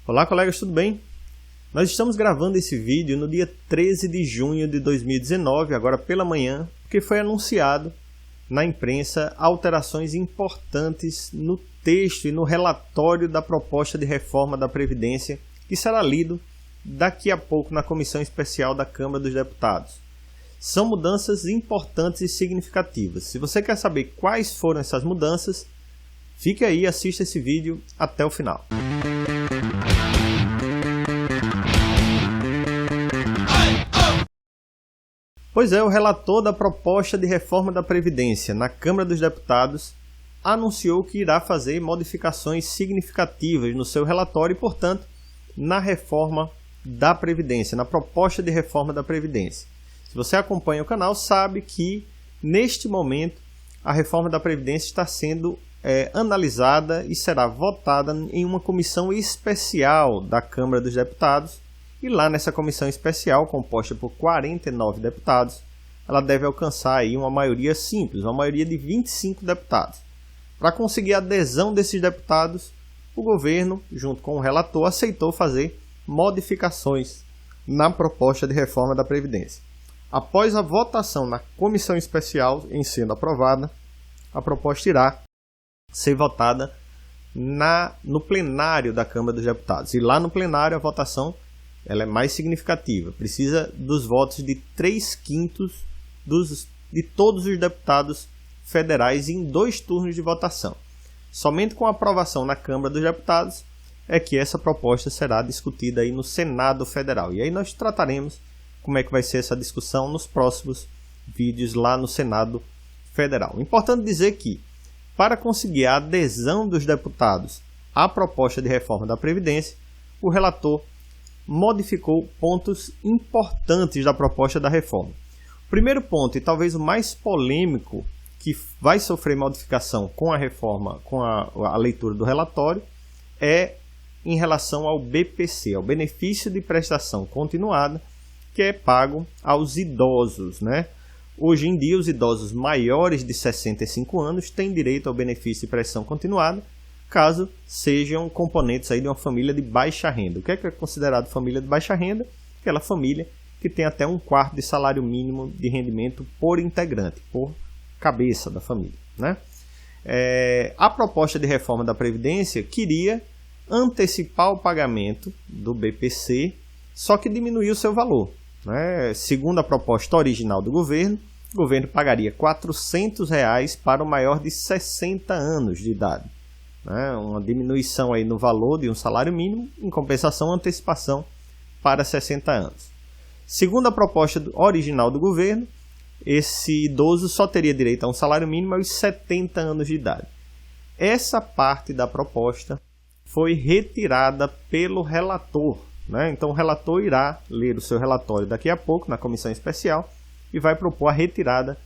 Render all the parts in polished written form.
Olá colegas, tudo bem? Nós estamos gravando esse vídeo no dia 13 de junho de 2019, agora pela manhã, porque foi anunciado na imprensa alterações importantes no texto e no relatório da proposta de reforma da Previdência, que será lido daqui a pouco na Comissão Especial da Câmara dos Deputados. São mudanças importantes e significativas. Se você quer saber quais foram essas mudanças, fique aí e assista esse vídeo até o final. Pois é, o relator da proposta de reforma da Previdência na Câmara dos Deputados anunciou que irá fazer modificações significativas no seu relatório e, portanto, na reforma da Previdência, na proposta de reforma da Previdência. Se você acompanha o canal, sabe que, neste momento, a reforma da Previdência está sendo analisada e será votada em uma comissão especial da Câmara dos Deputados. E lá nessa comissão especial, composta por 49 deputados, ela deve alcançar aí uma maioria simples, uma maioria de 25 deputados. Para conseguir a adesão desses deputados, o governo, junto com o relator, aceitou fazer modificações na proposta de reforma da Previdência. Após a votação na comissão especial em sendo aprovada, a proposta irá ser votada no plenário da Câmara dos Deputados. E lá no plenário a votação ela é mais significativa. Precisa dos votos de 3/5 de todos os deputados federais em 2 turnos de votação. Somente com a aprovação na Câmara dos Deputados é que essa proposta será discutida aí no Senado Federal. E aí nós trataremos como é que vai ser essa discussão nos próximos vídeos lá no Senado Federal. Importante dizer que, para conseguir a adesão dos deputados à proposta de reforma da Previdência, o relator modificou pontos importantes da proposta da reforma. O primeiro ponto, e talvez o mais polêmico, que vai sofrer modificação com a reforma, com a leitura do relatório, é em relação ao BPC, ao benefício de prestação continuada, que é pago aos idosos, né? Hoje em dia, os idosos maiores de 65 anos têm direito ao benefício de prestação continuada, caso sejam componentes aí de uma família de baixa renda. O que é considerado família de baixa renda? Aquela família que tem até 1/4 de salário mínimo de rendimento por integrante, por cabeça da família, né? A proposta de reforma da Previdência queria antecipar o pagamento do BPC, só que diminuir o seu valor, né? Segundo a proposta original do governo, o governo pagaria R$ 400 para o maior de 60 anos de idade. Uma diminuição aí no valor de um salário mínimo, em compensação, antecipação para 60 anos. Segundo a proposta original do governo, esse idoso só teria direito a um salário mínimo aos 70 anos de idade. Essa parte da proposta foi retirada pelo relator, né? Então o relator irá ler o seu relatório daqui a pouco na comissão especial e vai propor a retirada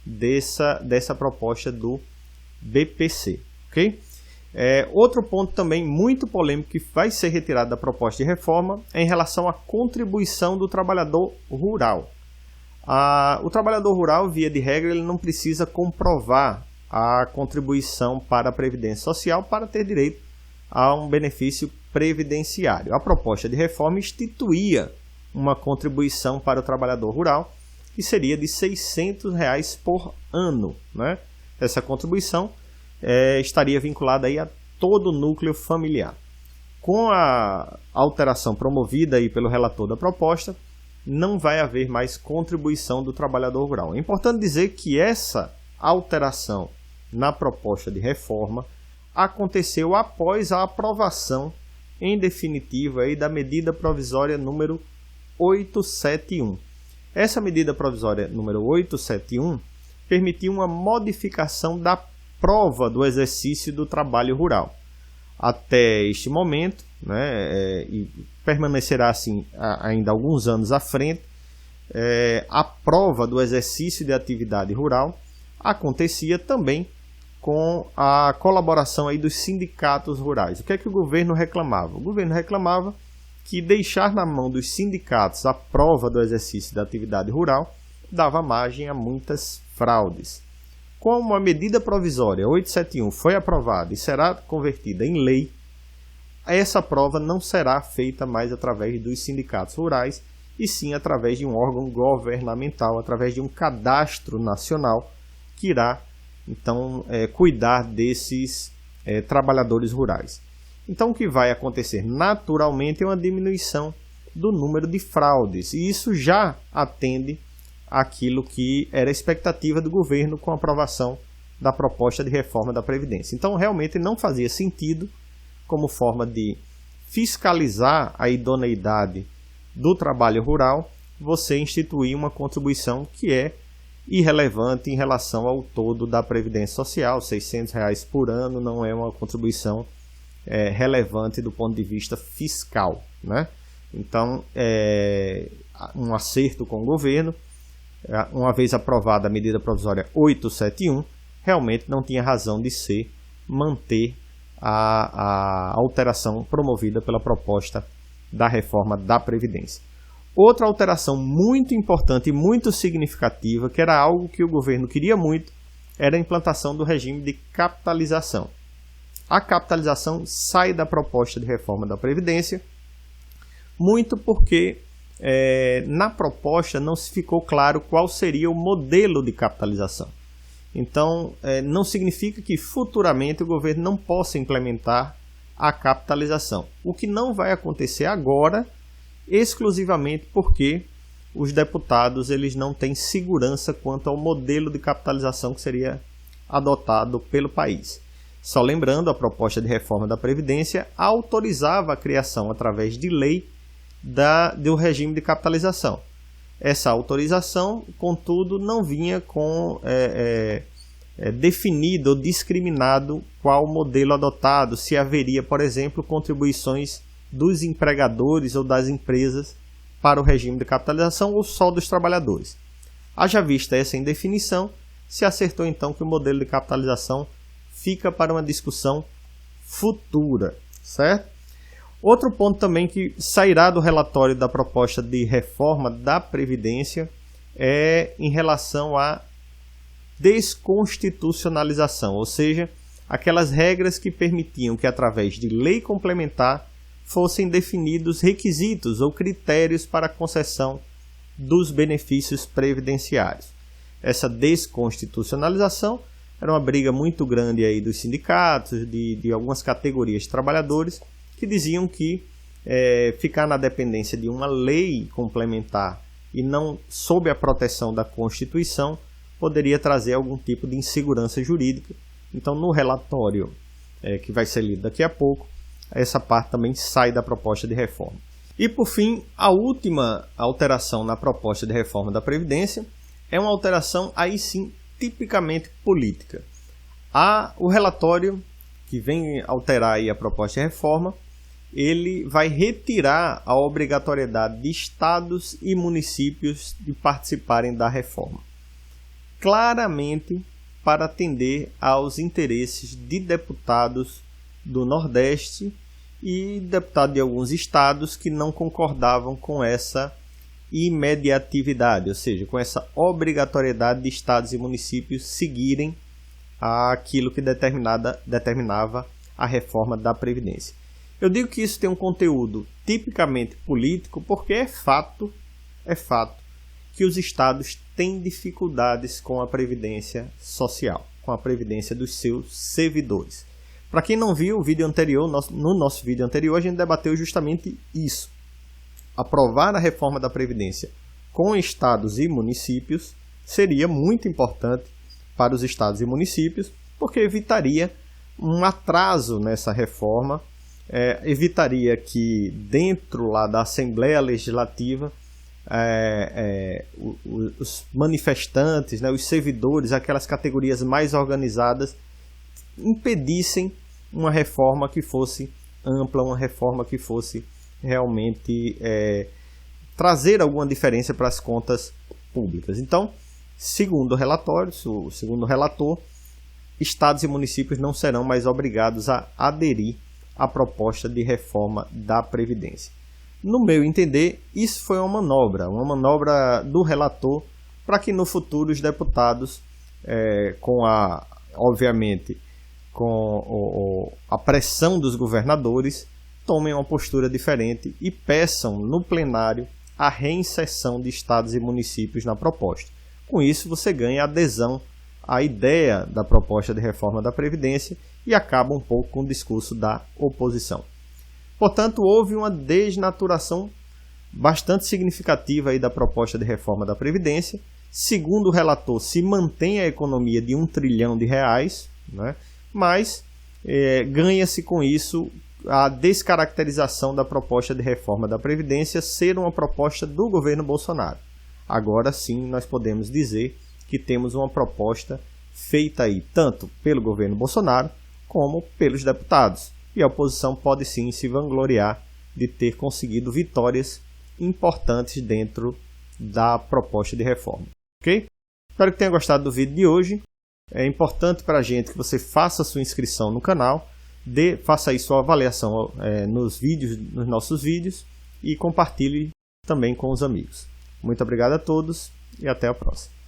dessa proposta do BPC, ok? Outro ponto também muito polêmico que vai ser retirado da proposta de reforma é em relação à contribuição do trabalhador rural. O trabalhador rural, via de regra, ele não precisa comprovar a contribuição para a Previdência Social para ter direito a um benefício previdenciário. A proposta de reforma instituía uma contribuição para o trabalhador rural que seria de R$ 600 por ano, né? Essa contribuição estaria vinculada aí a todo o núcleo familiar. Com a alteração promovida aí pelo relator da proposta, não vai haver mais contribuição do trabalhador rural. É importante dizer que essa alteração na proposta de reforma aconteceu após a aprovação em definitivo aí da medida provisória número 871. Essa medida provisória número 871 permitiu uma modificação da prova do exercício do trabalho rural. Até este momento, né, e permanecerá assim ainda alguns anos à frente, a prova do exercício de atividade rural acontecia também com a colaboração aí dos sindicatos rurais. O que é que o governo reclamava? O governo reclamava que deixar na mão dos sindicatos a prova do exercício da atividade rural dava margem a muitas fraudes. Como a medida provisória 871 foi aprovada e será convertida em lei, essa prova não será feita mais através dos sindicatos rurais, e sim através de um órgão governamental, através de um cadastro nacional que irá, então, cuidar desses trabalhadores rurais. Então, o que vai acontecer naturalmente é uma diminuição do número de fraudes, e isso já atende àquilo que era a expectativa do governo com a aprovação da proposta de reforma da Previdência. Então, realmente não fazia sentido, como forma de fiscalizar a idoneidade do trabalho rural, você instituir uma contribuição que é irrelevante em relação ao todo da Previdência Social. R$600 por ano não é uma contribuição relevante do ponto de vista fiscal, né? Então, um acerto com o governo, uma vez aprovada a medida provisória 871, realmente não tinha razão de ser manter a alteração promovida pela proposta da reforma da Previdência. Outra alteração muito importante e muito significativa, que era algo que o governo queria muito, era a implantação do regime de capitalização. A capitalização sai da proposta de reforma da Previdência, muito porque na proposta não se ficou claro qual seria o modelo de capitalização. Então, não significa que futuramente o governo não possa implementar a capitalização. O que não vai acontecer agora, exclusivamente porque os deputados eles não têm segurança quanto ao modelo de capitalização que seria adotado pelo país. Só lembrando, a proposta de reforma da Previdência autorizava a criação, através de lei, do regime de capitalização. Essa autorização, contudo, não vinha com definido ou discriminado qual modelo adotado, se haveria, por exemplo, contribuições dos empregadores ou das empresas para o regime de capitalização ou só dos trabalhadores. Haja vista essa indefinição, se acertou então que o modelo de capitalização fica para uma discussão futura, certo? Outro ponto também que sairá do relatório da proposta de reforma da Previdência é em relação à desconstitucionalização, ou seja, aquelas regras que permitiam que, através de lei complementar, fossem definidos requisitos ou critérios para a concessão dos benefícios previdenciários. Essa desconstitucionalização era uma briga muito grande aí dos sindicatos, de algumas categorias de trabalhadores, que diziam que ficar na dependência de uma lei complementar e não sob a proteção da Constituição poderia trazer algum tipo de insegurança jurídica. Então, no relatório que vai ser lido daqui a pouco, essa parte também sai da proposta de reforma. E, por fim, a última alteração na proposta de reforma da Previdência é uma alteração, aí sim, tipicamente política. O relatório que vem alterar aí a proposta de reforma, ele vai retirar a obrigatoriedade de estados e municípios de participarem da reforma, claramente para atender aos interesses de deputados do Nordeste e deputados de alguns estados que não concordavam com essa imediatividade, ou seja, com essa obrigatoriedade de estados e municípios seguirem aquilo que determinava a reforma da Previdência. Eu digo que isso tem um conteúdo tipicamente político porque é fato que os estados têm dificuldades com a previdência social, com a previdência dos seus servidores. Para quem não viu o vídeo anterior, no nosso vídeo anterior a gente debateu justamente isso. Aprovar a reforma da Previdência com estados e municípios seria muito importante para os estados e municípios, porque evitaria um atraso nessa reforma, evitaria que dentro lá da Assembleia Legislativa os manifestantes, os servidores, aquelas categorias mais organizadas, impedissem uma reforma que fosse ampla, uma reforma que fosse realmente trazer alguma diferença para as contas públicas. Então, segundo o relatório, segundo o relator, estados e municípios não serão mais obrigados a aderir à proposta de reforma da Previdência. No meu entender, isso foi uma manobra do relator para que no futuro os deputados, obviamente, com a pressão dos governadores, tomem uma postura diferente e peçam no plenário a reinserção de estados e municípios na proposta. Com isso, você ganha adesão à ideia da proposta de reforma da Previdência e acaba um pouco com o discurso da oposição. Portanto, houve uma desnaturação bastante significativa aí da proposta de reforma da Previdência. Segundo o relator, se mantém a economia de R$1 trilhão, né? Mas ganha-se com isso a descaracterização da proposta de reforma da Previdência ser uma proposta do governo Bolsonaro. Agora sim nós podemos dizer que temos uma proposta feita aí tanto pelo governo Bolsonaro como pelos deputados. E a oposição pode sim se vangloriar de ter conseguido vitórias importantes dentro da proposta de reforma. Ok? Espero que tenha gostado do vídeo de hoje. É importante para a gente que você faça a sua inscrição no canal, faça aí sua avaliação nos nossos vídeos e compartilhe também com os amigos. Muito obrigado a todos e até a próxima.